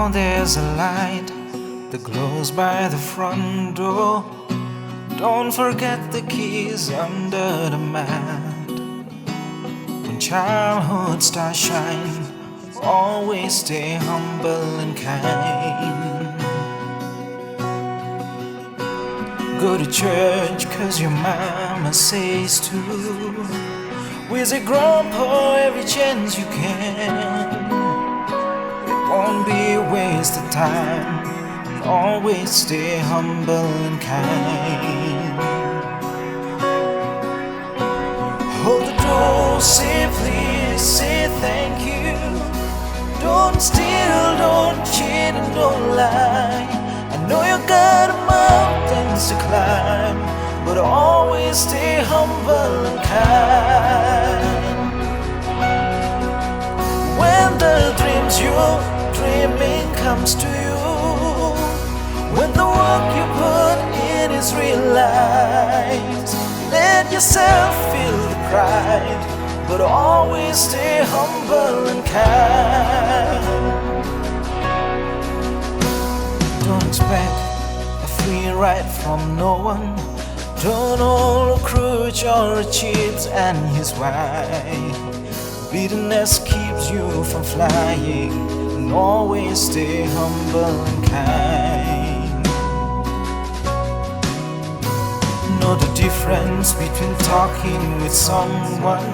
Now there's a light that glows by the front door. Don't forget the keys under the mat. When childhood stars shine, always stay humble and kind. Go to church cause your mama says to. Visit grandpa every chance you can. It won't be a waste of time. Always stay humble and kind. Hold the door, say please, say thank you. Don't steal, don't cheat, and don't lie. I know you got mountains to climb, but always stay humble and kind. When the dreams you're dreaming comes to you, when the work you put in is realized, let yourself feel the pride, but always stay humble and kind. Don't expect a free ride from no one. Don't hold a crutch or a cheat and his wife. Bitterness keeps you from flying, and always stay humble and kind. Know the difference between talking with someone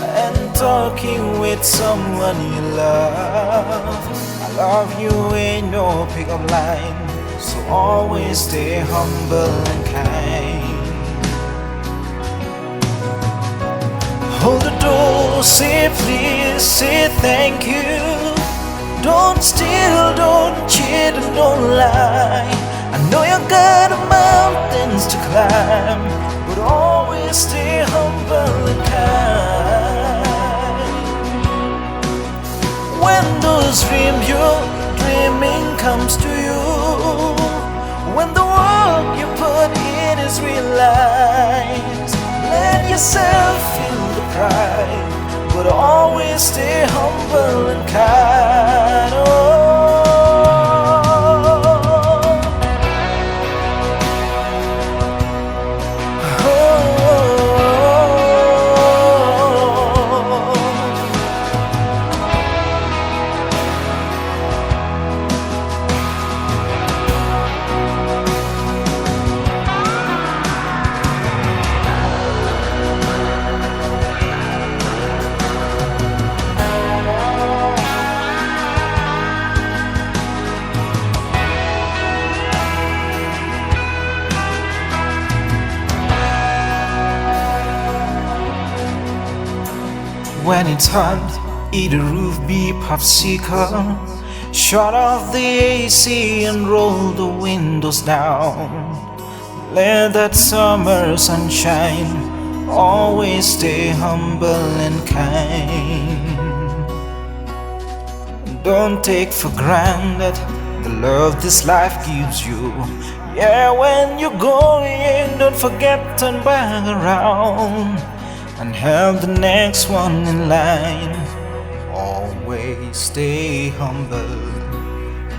and talking with someone you love. I love you ain't no pick-up line, so always stay humble and kind. Hold the door, say please, say thank you. Don't steal, don't cheat, and don't lie. I know you got mountains to climb, but always stay humble and kind. When those dreams you're dreaming comes to you, when the work you put in is realized, let yourself feel the pride, but always stay humble and kind. When it's hot, eat a roof, be popsicle. Shut off the AC and roll the windows down. Let that summer sunshine always stay humble and kind. Don't take for granted the love this life gives you. Yeah, when you're going, don't forget to turn back around and help the next one in line. Always stay humble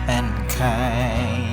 and kind.